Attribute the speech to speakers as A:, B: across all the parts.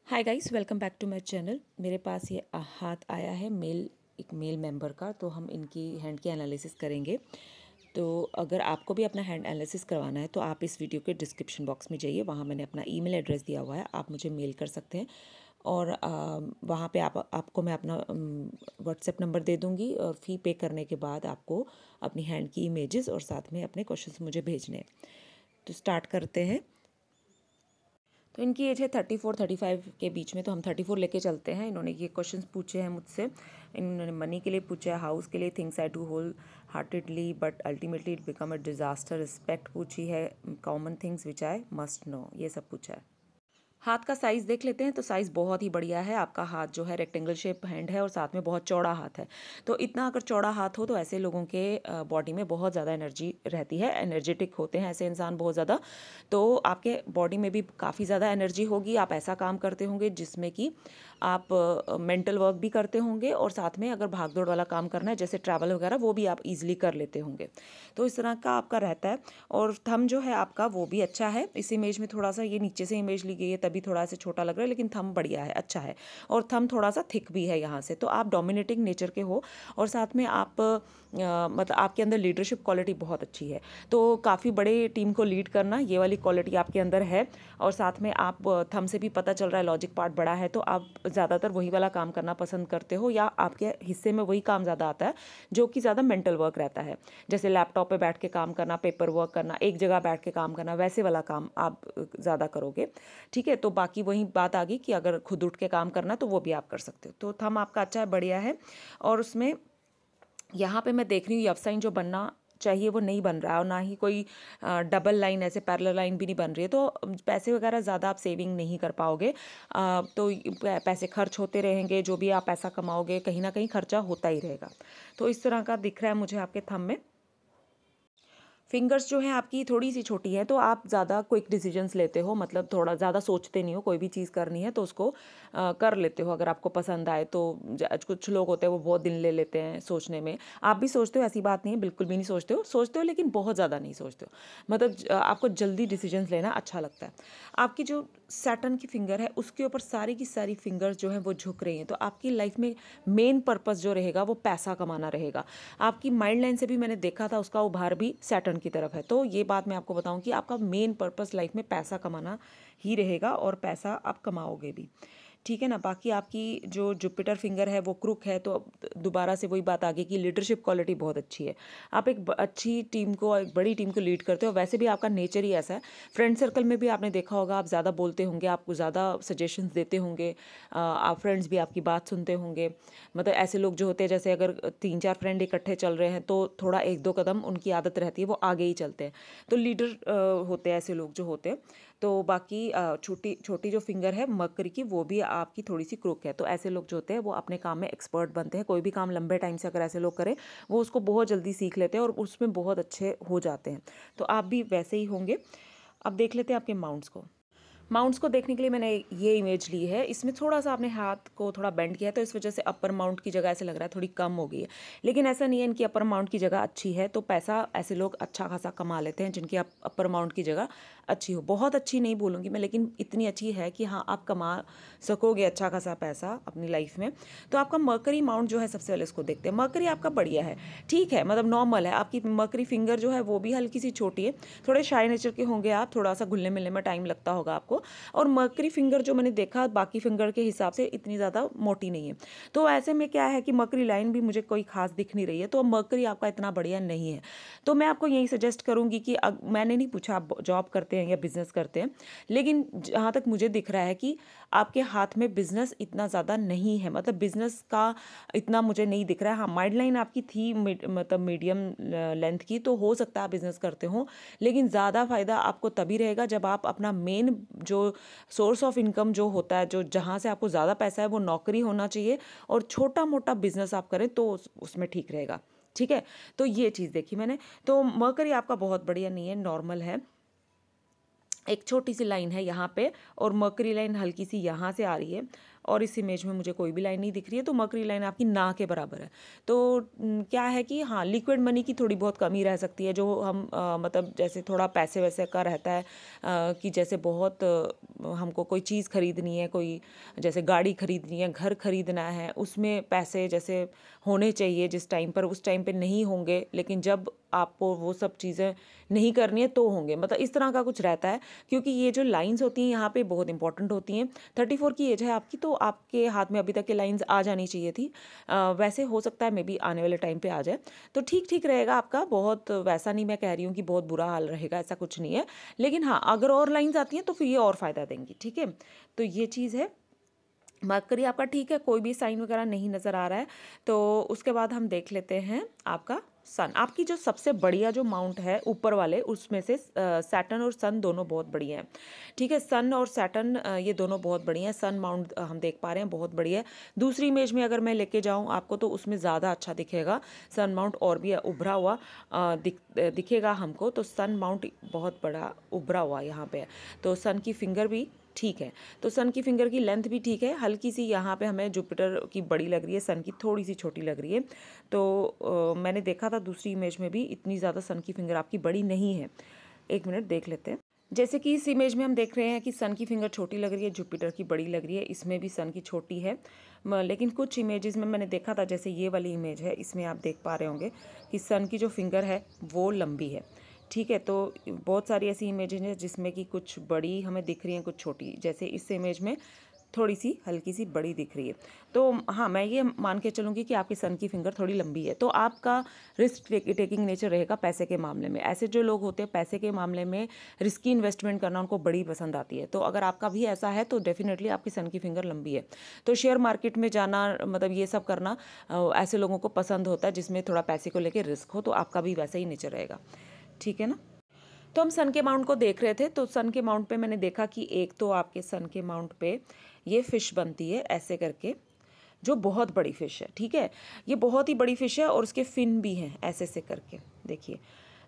A: Hi guys, welcome back to my channel. मेरे पास ये हाथ आया है एक मेल मेंबर का, तो हम इनकी हैंड की एनालिसिस करेंगे। तो अगर आपको भी अपना हैंड एनालिसिस करवाना है तो आप इस वीडियो के डिस्क्रिप्शन बॉक्स में जाइए, वहाँ मैंने अपना ईमेल एड्रेस दिया हुआ है, आप मुझे मेल कर सकते हैं। और वहाँ पे आपको मैं अपना व्हाट्सएप नंबर दे दूँगी और फ़ी पे करने के बाद आपको अपनी हैंड की इमेजेस और साथ में अपने क्वेश्चंस मुझे भेजने हैं। तो स्टार्ट करते हैं। तो इनकी एज है 34-35 के बीच में, तो हम 34 लेके चलते हैं। इन्होंने ये क्वेश्चंस पूछे हैं मुझसे। इन्होंने मनी के लिए पूछा है, हाउस के लिए, things I do wholeheartedly but ultimately it become a disaster, respect पूछी है, common things which I must know, ये सब पूछा है। हाथ का साइज़ देख लेते हैं। तो साइज़ बहुत ही बढ़िया है। आपका हाथ जो है रेक्टेंगल शेप हैंड है और साथ में बहुत चौड़ा हाथ है। तो इतना अगर चौड़ा हाथ हो तो ऐसे लोगों के बॉडी में बहुत ज़्यादा एनर्जी रहती है, एनर्जेटिक होते हैं ऐसे इंसान बहुत ज़्यादा। तो आपके बॉडी में भी काफ़ी ज़्यादा एनर्जी होगी। आप ऐसा काम करते होंगे जिसमें कि आप मेंटल वर्क भी करते होंगे और साथ में अगर भाग दौड़ वाला काम करना है जैसे ट्रैवल वगैरह, वो भी आप इजीली कर लेते होंगे। तो इस तरह का आपका रहता है। और थंब जो है आपका वो भी अच्छा है। इस इमेज में थोड़ा सा ये नीचे से इमेज ली गई है तभी थोड़ा सा छोटा लग रहा है, लेकिन थंब बढ़िया है, अच्छा है। और थंब थोड़ा सा थिक भी है यहाँ से। तो आप डोमिनेटिंग नेचर के हो और साथ में आप मतलब आपके अंदर लीडरशिप क्वालिटी बहुत अच्छी है। तो काफ़ी बड़े टीम को लीड करना, ये वाली क्वालिटी आपके अंदर है। और साथ में आप थंब से भी पता चल रहा है लॉजिक पार्ट बड़ा है, तो आप ज़्यादातर वही वाला काम करना पसंद करते हो या आपके हिस्से में वही काम ज़्यादा आता है जो कि ज़्यादा मेंटल वर्क रहता है। जैसे लैपटॉप पे बैठ के काम करना, पेपर वर्क करना, एक जगह बैठ के काम करना, वैसे वाला काम आप ज़्यादा करोगे। ठीक है, तो बाकी वही बात आ गई कि अगर खुद उठ के काम करना तो वो भी आप कर सकते हो। तो थंब आपका अच्छा है, बढ़िया है। और उसमें यहाँ पे मैं देख रही हूँ यफ साइन जो बनना चाहिए वो नहीं बन रहा है और ना ही कोई डबल लाइन ऐसे पैरेलल लाइन भी नहीं बन रही है। तो पैसे वगैरह ज़्यादा आप सेविंग नहीं कर पाओगे। तो पैसे खर्च होते रहेंगे, जो भी आप पैसा कमाओगे कहीं ना कहीं खर्चा होता ही रहेगा। तो इस तरह का दिख रहा है मुझे आपके थंब में। फिंगर्स जो हैं आपकी थोड़ी सी छोटी है, तो आप ज़्यादा क्विक डिसीजंस लेते हो, मतलब थोड़ा ज़्यादा सोचते नहीं हो। कोई भी चीज़ करनी है तो उसको कर लेते हो अगर आपको पसंद आए तो। कुछ लोग होते हैं वो बहुत दिन ले लेते हैं सोचने में। आप भी सोचते हो, ऐसी बात नहीं है, बिल्कुल भी नहीं सोचते हो लेकिन बहुत ज़्यादा नहीं सोचते हो। मतलब आपको जल्दी डिसीजंस लेना अच्छा लगता है। आपकी जो सैटर्न की फिंगर है उसके ऊपर सारी की सारी फिंगर्स जो हैं वो झुक रही हैं। तो आपकी लाइफ में मेन पर्पस जो रहेगा वो पैसा कमाना रहेगा। आपकी माइंड लाइन से भी मैंने देखा था, उसका उभार भी सैटर्न की तरफ है। तो ये बात मैं आपको बताऊं कि आपका मेन पर्पस लाइफ में पैसा कमाना ही रहेगा और पैसा आप कमाओगे भी। ठीक है ना। बाकी आपकी जो जुपिटर फिंगर है वो क्रुक है, तो दोबारा से वही बात आ गई कि लीडरशिप क्वालिटी बहुत अच्छी है। आप एक अच्छी टीम को, एक बड़ी टीम को लीड करते हो। वैसे भी आपका नेचर ही ऐसा है। फ्रेंड सर्कल में भी आपने देखा होगा आप ज़्यादा बोलते होंगे, आपको ज़्यादा सजेशंस देते होंगे, आप फ्रेंड्स भी आपकी बात सुनते होंगे। मतलब ऐसे लोग जो होते हैं, जैसे अगर 3-4 फ्रेंड इकट्ठे चल रहे हैं तो थोड़ा 1-2 कदम उनकी आदत रहती है वो आगे ही चलते हैं। तो लीडर होते हैं ऐसे लोग जो होते हैं। तो बाकी छोटी छोटी जो फिंगर है मकरी की, वो भी आपकी थोड़ी सी क्रुक है। तो ऐसे लोग जो होते हैं वो अपने काम में एक्सपर्ट बनते हैं। कोई भी काम लंबे टाइम से अगर ऐसे लोग करें वो उसको बहुत जल्दी सीख लेते हैं और उसमें बहुत अच्छे हो जाते हैं। तो आप भी वैसे ही होंगे। अब देख लेते हैं आपके माउंट्स को। माउंट्स को देखने के लिए मैंने ये इमेज ली है। इसमें थोड़ा सा आपने हाथ को थोड़ा बेंड किया है, तो इस वजह से अपर माउंट की जगह ऐसे लग रहा है थोड़ी कम हो गई है। लेकिन ऐसा नहीं है, इनकी अपर माउंट की जगह अच्छी है। तो पैसा ऐसे लोग अच्छा खासा कमा लेते हैं जिनकी अपर माउंट की जगह अच्छी हो। बहुत अच्छी नहीं बोलूँगी मैं, लेकिन इतनी अच्छी है कि हाँ आप कमा सकोगे अच्छा खासा पैसा अपनी लाइफ में। तो आपका मर्करी माउंट जो है, सबसे पहले इसको देखते हैं। मर्करी आपका बढ़िया है, ठीक है, मतलब नॉर्मल है। आपकी मर्करी फिंगर जो है वो भी हल्की सी छोटी है। थोड़े शाय नेचर के होंगे आप, थोड़ा सा घुलने मिलने में टाइम लगता होगा आपको। और मर्करी फिंगर जो मैंने देखा बाकी फिंगर के हिसाब से इतनी ज़्यादा मोटी नहीं है। तो ऐसे में क्या है कि मर्करी लाइन भी मुझे कोई खास दिख नहीं रही है। तो मर्करी आपका इतना बढ़िया नहीं है। तो मैं आपको यही सजेस्ट करूंगी कि मैंने नहीं पूछा आप जॉब करते हैं या बिजनेस करते हैं, लेकिन जहाँ तक मुझे दिख रहा है कि आपके हाथ में बिजनेस इतना ज़्यादा नहीं है। मतलब बिजनेस का इतना मुझे नहीं दिख रहा है। हाँ, माइंड लाइन आपकी थी मतलब मीडियम लेंथ की, तो हो सकता है आप बिजनेस करते हो। लेकिन ज़्यादा फायदा आपको तभी रहेगा जब आप अपना मेन जो सोर्स ऑफ इनकम जो होता है, जो जहाँ से आपको ज़्यादा पैसा है, वो नौकरी होना चाहिए और छोटा मोटा बिजनेस आप करें तो उसमें ठीक रहेगा। ठीक है, तो ये चीज़ देखी मैंने। तो मर्करी आपका बहुत बढ़िया नहीं है, नॉर्मल है। एक छोटी सी लाइन है यहाँ पे और मर्करी लाइन हल्की सी यहाँ से आ रही है और इस इमेज में मुझे कोई भी लाइन नहीं दिख रही है, तो मरकरी लाइन आपकी ना के बराबर है। तो क्या है कि हाँ, लिक्विड मनी की थोड़ी बहुत कमी रह सकती है, जो हम मतलब जैसे थोड़ा पैसे वैसे का रहता है कि जैसे बहुत हमको कोई चीज़ खरीदनी है, कोई जैसे गाड़ी खरीदनी है, घर खरीदना है, उसमें पैसे जैसे होने चाहिए जिस टाइम पर, उस टाइम पे नहीं होंगे, लेकिन जब आपको वो सब चीज़ें नहीं करनी है तो होंगे, मतलब इस तरह का कुछ रहता है। क्योंकि ये जो लाइंस होती हैं यहाँ पे बहुत इंपॉर्टेंट होती हैं। 34 की एज है आपकी, तो आपके हाथ में अभी तक ये लाइंस आ जानी चाहिए थी। वैसे हो सकता है मे बी आने वाले टाइम पे आ जाए, तो ठीक ठीक रहेगा आपका। बहुत वैसा नहीं मैं कह रही हूँ कि बहुत बुरा हाल रहेगा, ऐसा कुछ नहीं है। लेकिन हाँ, अगर और लाइंस आती हैं तो फिर ये और फ़ायदा देंगी, ठीक है। तो ये चीज़ है। मरकरी आपका ठीक है, कोई भी साइन वगैरह नहीं नज़र आ रहा है। तो उसके बाद हम देख लेते हैं आपका सन। आपकी जो सबसे बढ़िया जो माउंट है ऊपर वाले, उसमें से सैटर्न और सन दोनों बहुत बढ़िया हैं, ठीक है। सन और सैटर्न ये दोनों बहुत बढ़िया हैं। सन माउंट हम देख पा रहे हैं बहुत बढ़िया है। दूसरी इमेज में अगर मैं लेके जाऊं आपको, तो उसमें ज़्यादा अच्छा दिखेगा सन माउंट, और भी उभरा हुआ दिखेगा हमको। तो सन माउंट बहुत बड़ा उभरा हुआ यहाँ पे है। तो सन की फिंगर भी ठीक है, तो सन की फिंगर की लेंथ भी ठीक है। हल्की सी यहाँ पे हमें जुपिटर की बड़ी लग रही है, सन की थोड़ी सी छोटी लग रही है। तो मैंने देखा था दूसरी इमेज में भी इतनी ज़्यादा सन की फिंगर आपकी बड़ी नहीं है। एक मिनट देख लेते हैं। जैसे कि इस इमेज में हम देख रहे हैं कि सन की फिंगर छोटी लग रही है, जुपिटर की बड़ी लग रही है। इसमें भी सन की छोटी है, लेकिन कुछ इमेजेस में मैंने देखा था, जैसे ये वाली इमेज है, इसमें आप देख पा रहे होंगे कि सन की जो फिंगर है वो लंबी है, ठीक है। तो बहुत सारी ऐसी इमेजेस हैं जिसमें कि कुछ बड़ी हमें दिख रही हैं, कुछ छोटी। जैसे इस इमेज में थोड़ी सी हल्की सी बड़ी दिख रही है। तो हाँ, मैं ये मान के चलूँगी कि आपकी सन की फिंगर थोड़ी लंबी है। तो आपका रिस्क टेकिंग नेचर रहेगा पैसे के मामले में। ऐसे जो लोग होते हैं पैसे के मामले में रिस्की इन्वेस्टमेंट करना उनको बड़ी पसंद आती है। तो अगर आपका भी ऐसा है तो डेफिनेटली आपकी सन की फिंगर लंबी है। तो शेयर मार्केट में जाना, मतलब ये सब करना ऐसे लोगों को पसंद होता है जिसमें थोड़ा पैसे को लेकर रिस्क हो। तो आपका भी वैसा ही नेचर रहेगा, ठीक है ना। तो हम सन के माउंट को देख रहे थे। तो सन के माउंट पे मैंने देखा कि एक तो आपके सन के माउंट पे ये फिश बनती है ऐसे करके, जो बहुत बड़ी फिश है, ठीक है। ये बहुत ही बड़ी फिश है और उसके फिन भी हैं ऐसे से करके, देखिए।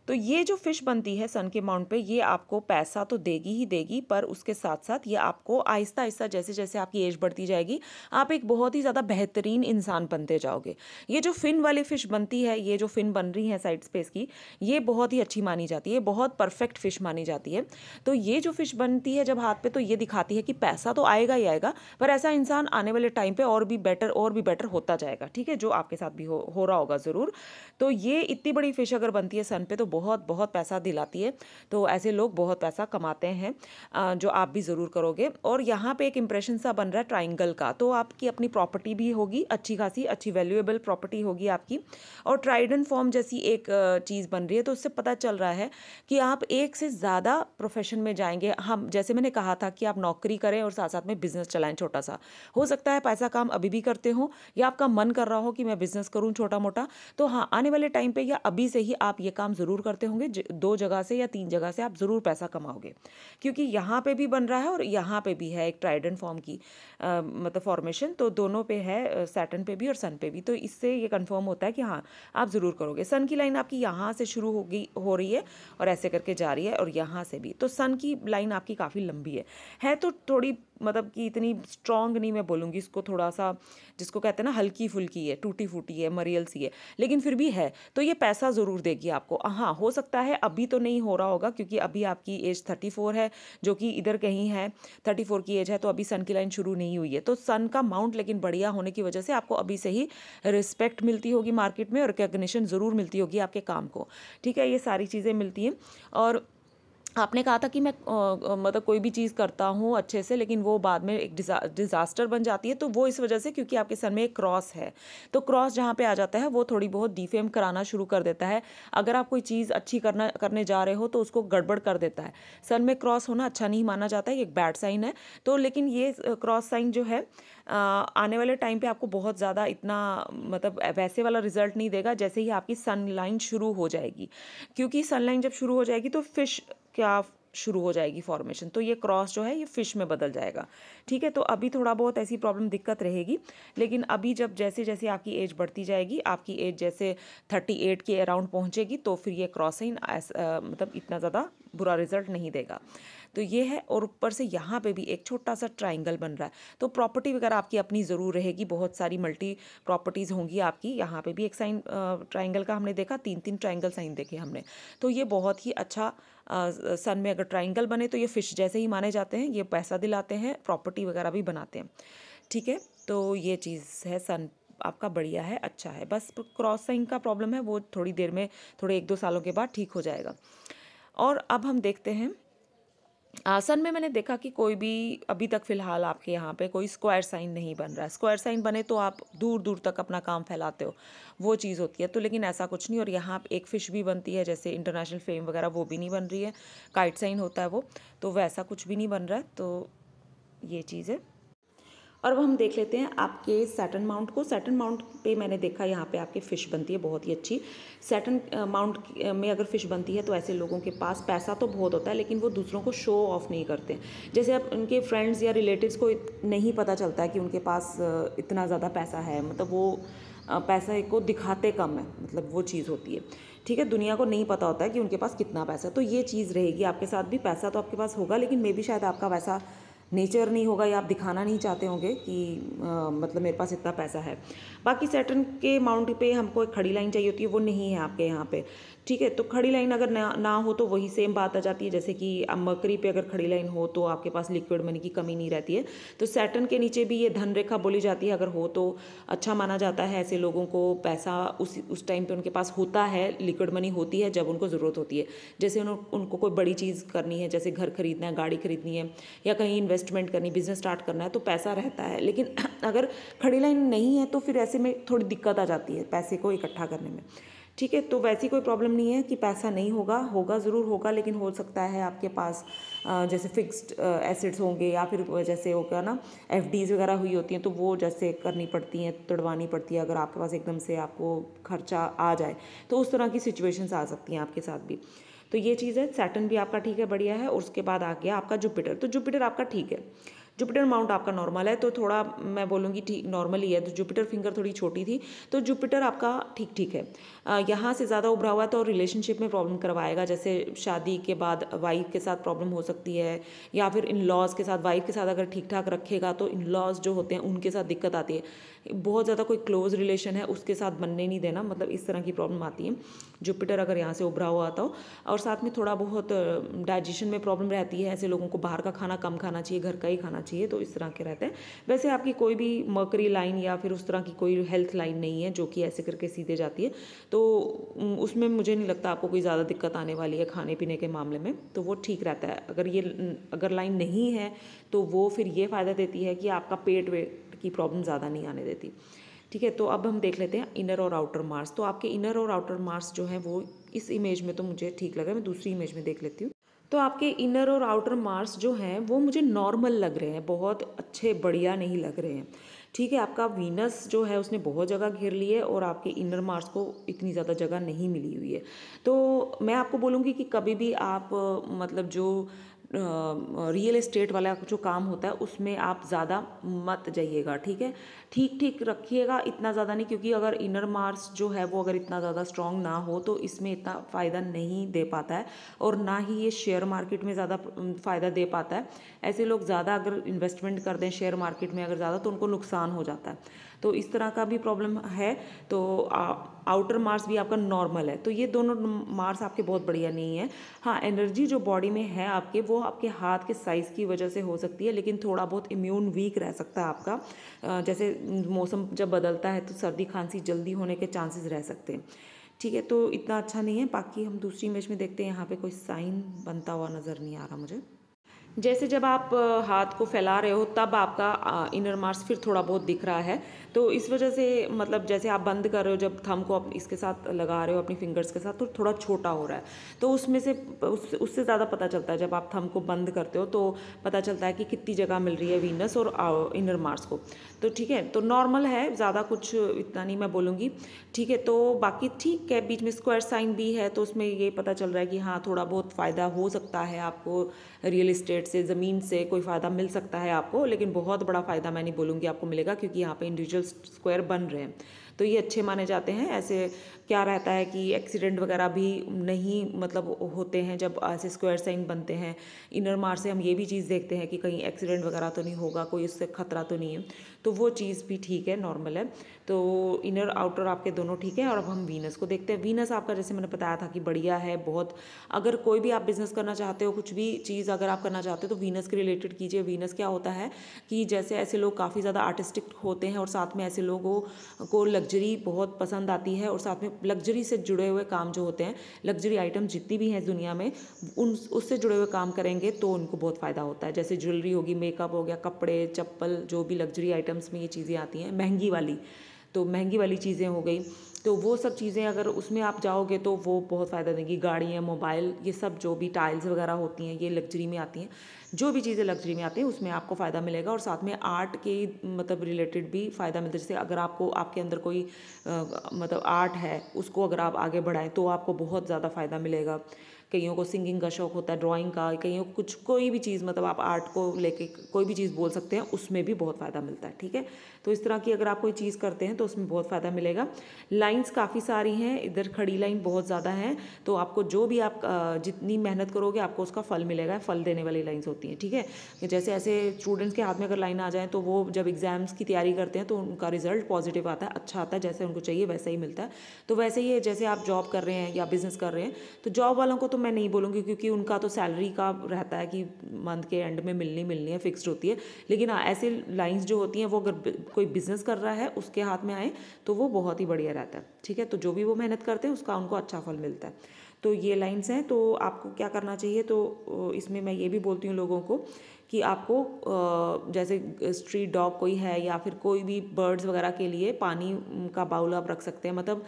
A: तो ये जो फिश बनती है सन के माउंट पे, ये आपको पैसा तो देगी ही देगी, पर उसके साथ साथ ये आपको आहिस्ता आहिस्ता जैसे जैसे आपकी एज बढ़ती जाएगी, आप एक बहुत ही ज़्यादा बेहतरीन इंसान बनते जाओगे। ये जो फिन वाली फिश बनती है, ये जो फिन बन रही है साइड स्पेस की, ये बहुत ही अच्छी मानी जाती है, बहुत परफेक्ट फिश मानी जाती है। तो ये जो फिश बनती है जब हाथ पे, तो ये दिखाती है कि पैसा तो आएगा ही आएगा, पर ऐसा इंसान आने वाले टाइम पे और भी बेटर होता जाएगा, ठीक है। जो आपके साथ भी हो रहा होगा ज़रूर। तो ये इतनी बड़ी फिश अगर बनती है सन पे, तो बहुत बहुत पैसा दिलाती है। तो ऐसे लोग बहुत पैसा कमाते हैं, जो आप भी ज़रूर करोगे। और यहाँ पे एक इंप्रेशन सा बन रहा है ट्राइंगल का, तो आपकी अपनी प्रॉपर्टी भी होगी अच्छी खासी, अच्छी वैल्यूएबल प्रॉपर्टी होगी आपकी। और ट्राइडेंट फॉर्म जैसी एक चीज़ बन रही है, तो उससे पता चल रहा है कि आप एक से ज़्यादा प्रोफेशन में जाएंगे। हम जैसे मैंने कहा था कि आप नौकरी करें और साथ साथ में बिजनेस चलाएं छोटा सा। हो सकता है पैसा काम अभी भी करते हो, या आपका मन कर रहा हो कि मैं बिजनेस करूं छोटा मोटा, तो हाँ, आने वाले टाइम पे या अभी से ही आप ये काम ज़रूर करते होंगे। 2 जगह से या 3 जगह से आप ज़रूर पैसा कमाओगे, क्योंकि यहाँ पे भी बन रहा है और यहाँ पे भी है एक ट्राइडेंट फॉर्म की मतलब फॉर्मेशन। तो दोनों पे है, सैटर्न पे भी और सन पे भी। तो इससे ये कंफर्म होता है कि हाँ, आप ज़रूर करोगे। सन की लाइन आपकी यहाँ से शुरू हो रही है और ऐसे करके जा रही है, और यहाँ से भी। तो सन की लाइन आपकी काफ़ी लंबी है तो थोड़ी, मतलब कि इतनी स्ट्रॉन्ग नहीं मैं बोलूँगी इसको, थोड़ा सा जिसको कहते हैं ना हल्की फुल्की है, टूटी फूटी है, मरियल सी है, लेकिन फिर भी है। तो ये पैसा ज़रूर देगी आपको। हाँ, हो सकता है अभी तो नहीं हो रहा होगा, क्योंकि अभी आपकी एज 34 है, जो कि इधर कहीं है। 34 की एज है, तो अभी सन की लाइन शुरू नहीं हुई है। तो सन का माउंट लेकिन बढ़िया होने की वजह से आपको अभी से ही रिस्पेक्ट मिलती होगी मार्केट में, और रिकग्निशन ज़रूर मिलती होगी आपके काम को, ठीक है। ये सारी चीज़ें मिलती हैं। और आपने कहा था कि मैं मतलब कोई भी चीज़ करता हूँ अच्छे से, लेकिन वो बाद में एक डिज़ास्टर बन जाती है। तो वो इस वजह से क्योंकि आपके सर में एक क्रॉस है। तो क्रॉस जहाँ पे आ जाता है, वो थोड़ी बहुत डिफेम कराना शुरू कर देता है। अगर आप कोई चीज़ अच्छी करने जा रहे हो, तो उसको गड़बड़ कर देता है। सर में क्रॉस होना अच्छा नहीं माना जाता है, एक बैड साइन है। तो लेकिन ये क्रॉस साइन जो है, आने वाले टाइम पे आपको बहुत ज़्यादा इतना, मतलब वैसे वाला रिजल्ट नहीं देगा जैसे ही आपकी सन लाइन शुरू हो जाएगी। क्योंकि सन लाइन जब शुरू हो जाएगी, तो फिश क्या शुरू हो जाएगी फॉर्मेशन, तो ये क्रॉस जो है ये फिश में बदल जाएगा। ठीक है, तो अभी थोड़ा बहुत ऐसी प्रॉब्लम दिक्कत रहेगी, लेकिन अभी जब जैसे जैसे आपकी एज बढ़ती जाएगी, आपकी एज जैसे 38 के अराउंड पहुंचेगी, तो फिर ये क्रॉसिंग मतलब इतना ज़्यादा बुरा रिजल्ट नहीं देगा। तो ये है, और ऊपर से यहाँ पे भी एक छोटा सा ट्राइंगल बन रहा है, तो प्रॉपर्टी वगैरह आपकी अपनी ज़रूर रहेगी, बहुत सारी मल्टी प्रॉपर्टीज़ होंगी आपकी। यहाँ पे भी एक साइन ट्राइंगल का हमने देखा, 3 ट्राइंगल साइन देखे हमने, तो ये बहुत ही अच्छा सन में अगर ट्राइंगल बने तो ये फिश जैसे ही माने जाते हैं, ये पैसा दिलाते हैं, प्रॉपर्टी वगैरह भी बनाते हैं। ठीक है, तो ये चीज़ है, सन आपका बढ़िया है, अच्छा है। बस क्रॉस साइन का प्रॉब्लम है, वो थोड़ी देर में, थोड़े 1-2 सालों के बाद ठीक हो जाएगा। और अब हम देखते हैं सन में मैंने देखा कि कोई भी अभी तक फ़िलहाल आपके यहाँ पे कोई स्क्वायर साइन नहीं बन रहा है। स्क्वायर साइन बने तो आप दूर दूर तक अपना काम फैलाते हो, वो चीज़ होती है। तो लेकिन ऐसा कुछ नहीं, और यहाँ एक फ़िश भी बनती है, जैसे इंटरनेशनल फेम वगैरह, वो भी नहीं बन रही है। काइट साइन होता है वो, तो वैसा कुछ भी नहीं बन रहा है, तो ये चीज़ है। और अब हम देख लेते हैं आपके सैटर्न माउंट को। सैटर्न माउंट पे मैंने देखा यहाँ पे आपके फ़िश बनती है बहुत ही अच्छी। सैटर्न माउंट में अगर फ़िश बनती है तो ऐसे लोगों के पास पैसा तो बहुत होता है, लेकिन वो दूसरों को शो ऑफ नहीं करते। जैसे अब उनके फ्रेंड्स या रिलेटिव्स को नहीं पता चलता है कि उनके पास इतना ज़्यादा पैसा है, मतलब वो पैसा को दिखाते कम है, मतलब वो चीज़ होती है। ठीक है, दुनिया को नहीं पता होता है कि उनके पास कितना पैसा है, तो ये चीज़ रहेगी आपके साथ भी। पैसा तो आपके पास होगा, लेकिन मे भी शायद आपका वैसा नेचर नहीं होगा, या आप दिखाना नहीं चाहते होंगे कि मतलब मेरे पास इतना पैसा है। बाकी सैटर्न के माउंट पे हमको एक खड़ी लाइन चाहिए होती है, वो नहीं है आपके यहाँ पे। ठीक है, तो खड़ी लाइन अगर ना हो तो वही सेम बात आ जाती है, जैसे कि अब मकरी पे अगर खड़ी लाइन हो तो आपके पास लिक्विड मनी की कमी नहीं रहती है। तो सैटर्न के नीचे भी ये धन रेखा बोली जाती है, अगर हो तो अच्छा माना जाता है। ऐसे लोगों को पैसा उस टाइम पे उनके पास होता है, लिक्विड मनी होती है जब उनको ज़रूरत होती है। जैसे उनको कोई बड़ी चीज़ करनी है, जैसे घर खरीदना है, गाड़ी खरीदनी है, या कहीं इन्वेस्टमेंट करनी, बिजनेस स्टार्ट करना है, तो पैसा रहता है। लेकिन अगर खड़ी लाइन नहीं है तो फिर ऐसे में थोड़ी दिक्कत आ जाती है पैसे को इकट्ठा करने में। ठीक है, तो वैसी कोई प्रॉब्लम नहीं है कि पैसा नहीं होगा, होगा ज़रूर होगा, लेकिन हो सकता है आपके पास जैसे फिक्स्ड एसेट्स होंगे, या फिर जैसे हो गया ना एफडीज़ वगैरह हुई होती हैं, तो वो जैसे करनी पड़ती हैं, तुड़वानी पड़ती है। अगर आपके पास एकदम से आपको खर्चा आ जाए तो उस तरह की सिचुएशंस आ सकती हैं आपके साथ भी। तो ये चीज़ है, सैटर्न भी आपका ठीक है, बढ़िया है। और उसके बाद आ गया आपका जुपिटर। तो जुपिटर आपका ठीक है, जुपिटर माउंट आपका नॉर्मल है, तो थोड़ा मैं बोलूँगी ठीक नॉर्मल ही है। तो जुपिटर फिंगर थोड़ी छोटी थी, तो जुपिटर आपका ठीक ठीक है। यहाँ से ज़्यादा उभरा हुआ है तो रिलेशनशिप में प्रॉब्लम करवाएगा, जैसे शादी के बाद वाइफ के साथ प्रॉब्लम हो सकती है, या फिर इन लॉज के साथ। वाइफ के साथ अगर ठीक ठाक रखेगा तो इन लॉज जो होते हैं उनके साथ दिक्कत आती है। बहुत ज़्यादा कोई क्लोज रिलेशन है उसके साथ बनने नहीं देना, मतलब इस तरह की प्रॉब्लम आती है जुपिटर अगर यहाँ से उभरा हुआ आता हो। और साथ में थोड़ा बहुत डाइजेशन में प्रॉब्लम रहती है, ऐसे लोगों को बाहर का खाना कम खाना चाहिए, घर का ही खाना चाहिए, तो इस तरह के रहते हैं। वैसे आपकी कोई भी मर्करी लाइन या फिर उस तरह की कोई हेल्थ लाइन नहीं है जो कि ऐसे करके सीधे जाती है, तो उसमें मुझे नहीं लगता आपको कोई ज़्यादा दिक्कत आने वाली है खाने पीने के मामले में, तो वो ठीक रहता है। अगर लाइन नहीं है तो वो फिर ये फ़ायदा देती है कि आपका पेट वेट की प्रॉब्लम ज़्यादा नहीं आने देती। ठीक है, तो अब हम देख लेते हैं इनर और आउटर मार्स। तो आपके इनर और आउटर मार्स जो है वो इस इमेज में तो मुझे ठीक लग रहा है, मैं दूसरी इमेज में देख लेती हूँ। तो आपके इनर और आउटर मार्स जो हैं वो मुझे नॉर्मल लग रहे हैं, बहुत अच्छे बढ़िया नहीं लग रहे हैं। ठीक है, आपका वीनस जो है उसने बहुत जगह घेर ली है, और आपके इनर मार्स को इतनी ज़्यादा जगह नहीं मिली हुई है। तो मैं आपको बोलूँगी कि कभी भी आप मतलब जो रियल एस्टेट वाला जो काम होता है उसमें आप ज़्यादा मत जाइएगा। ठीक है, ठीक ठीक रखिएगा, इतना ज़्यादा नहीं, क्योंकि अगर इनर मार्स जो है वो अगर इतना ज़्यादा स्ट्रॉन्ग ना हो तो इसमें इतना फ़ायदा नहीं दे पाता है, और ना ही ये शेयर मार्केट में ज़्यादा फ़ायदा दे पाता है। ऐसे लोग ज़्यादा अगर इन्वेस्टमेंट कर दें शेयर मार्केट में अगर ज़्यादा, तो उनको नुकसान हो जाता है। तो इस तरह का भी प्रॉब्लम है। तो आउटर मार्स भी आपका नॉर्मल है, तो ये दोनों मार्स आपके बहुत बढ़िया नहीं है। हाँ, एनर्जी जो बॉडी में है आपके, वो आपके हाथ के साइज़ की वजह से हो सकती है, लेकिन थोड़ा बहुत इम्यून वीक रह सकता है आपका। जैसे मौसम जब बदलता है तो सर्दी खांसी जल्दी होने के चांसेस रह सकते हैं। ठीक है, तो इतना अच्छा नहीं है। बाकी हम दूसरी इमेज में देखते हैं, यहाँ पे कोई साइन बनता हुआ नज़र नहीं आ रहा मुझे। जैसे जब आप हाथ को फैला रहे हो तब आपका इनर मार्स फिर थोड़ा बहुत दिख रहा है, तो इस वजह से मतलब जैसे आप बंद कर रहे हो, जब थंब को इसके साथ लगा रहे हो अपनी फिंगर्स के साथ, तो थोड़ा छोटा हो रहा है। तो उसमें से उससे ज़्यादा पता चलता है जब आप थंब को बंद करते हो, तो पता चलता है कि कितनी जगह मिल रही है वीनस और इनर मार्स को। तो ठीक है, तो नॉर्मल है, ज़्यादा कुछ इतना नहीं मैं बोलूँगी। ठीक है, तो बाकी ठीक है, बीच में स्क्वायर साइन भी है, तो उसमें ये पता चल रहा है कि हाँ थोड़ा बहुत फ़ायदा हो सकता है आपको, रियल इस्टेट से, ज़मीन से कोई फ़ायदा मिल सकता है आपको, लेकिन बहुत बड़ा फ़ायदा मैं नहीं बोलूँगी आपको मिलेगा, क्योंकि यहाँ पे इंडिविजुअल स्क्वायर बन रहे हैं, तो ये अच्छे माने जाते हैं। ऐसे क्या रहता है कि एक्सीडेंट वगैरह भी नहीं मतलब होते हैं जब ऐसे स्क्वायर साइन बनते हैं। इनर मार्स से हम ये भी चीज़ देखते हैं कि कहीं एक्सीडेंट वगैरह तो नहीं होगा, कोई उससे खतरा तो नहीं है, तो वो चीज़ भी ठीक है, नॉर्मल है। तो इनर आउटर आपके दोनों ठीक है। और अब हम वीनस को देखते हैं। वीनस आपका जैसे मैंने बताया था कि बढ़िया है बहुत। अगर कोई भी आप बिज़नेस करना चाहते हो, कुछ भी चीज़ अगर आप करना चाहते हो, तो वीनस के रिलेटेड कीजिए। वीनस क्या होता है कि जैसे ऐसे लोग काफ़ी ज़्यादा आर्टिस्टिक होते हैं, और साथ में ऐसे लोगों को लग्जरी बहुत पसंद आती है, और साथ में लग्जरी से जुड़े हुए काम जो होते हैं, लग्जरी आइटम जितनी भी हैं दुनिया में, उससे जुड़े हुए काम करेंगे तो उनको बहुत फ़ायदा होता है। जैसे ज्वेलरी होगी, मेकअप हो गया, कपड़े, चप्पल, जो भी लग्जरी आइटम्स में ये चीज़ें आती हैं, महंगी वाली, तो महंगी वाली चीज़ें हो गई, तो वो सब चीज़ें अगर उसमें आप जाओगे तो वो बहुत फ़ायदा देंगी। गाड़ियाँ, मोबाइल, ये सब जो भी टाइल्स वगैरह होती हैं, ये लग्जरी में आती हैं। जो भी चीज़ें लग्जरी में आती हैं उसमें आपको फ़ायदा मिलेगा, और साथ में आर्ट के मतलब रिलेटेड भी फ़ायदा मिलता है। जैसे अगर आपको आपके अंदर कोई मतलब आर्ट है, उसको अगर आप आगे बढ़ाएं तो आपको बहुत ज़्यादा फ़ायदा मिलेगा। कईयों को सिंगिंग का शौक होता है, ड्राइंग का, कईयों को कुछ कोई भी चीज़, मतलब आप आर्ट को लेके कोई भी चीज़ बोल सकते हैं, उसमें भी बहुत फ़ायदा मिलता है। ठीक है, तो इस तरह की अगर आप कोई चीज़ करते हैं तो उसमें बहुत फ़ायदा मिलेगा। लाइंस काफ़ी सारी हैं, इधर खड़ी लाइन बहुत ज़्यादा है, तो आपको जो भी आप जितनी मेहनत करोगे आपको उसका फल मिलेगा। फल देने वाली लाइंस होती हैं। ठीक है, जैसे ऐसे स्टूडेंट्स के हाथ में अगर लाइन आ जाए तो वो जब एग्जाम्स की तैयारी करते हैं तो उनका रिजल्ट पॉजिटिव आता है, अच्छा आता है, जैसे उनको चाहिए वैसा ही मिलता है। तो वैसे ही जैसे आप जॉब कर रहे हैं या बिजनेस कर रहे हैं, तो जॉब वालों को तो मैं नहीं बोलूँगी, क्योंकि उनका तो सैलरी का रहता है कि मंथ के एंड में मिलनी है, फिक्स्ड होती है। लेकिन हाँ, ऐसे लाइंस जो होती हैं वो अगर कोई बिजनेस कर रहा है उसके हाथ में आए तो वो बहुत ही बढ़िया रहता है। ठीक है, तो जो भी वो मेहनत करते हैं उसका उनको अच्छा फल मिलता है। तो ये लाइंस हैं, तो आपको क्या करना चाहिए, तो इसमें मैं ये भी बोलती हूँ लोगों को कि आपको जैसे स्ट्रीट डॉग कोई है या फिर कोई भी बर्ड्स वगैरह के लिए पानी का बाउल आप रख सकते हैं। मतलब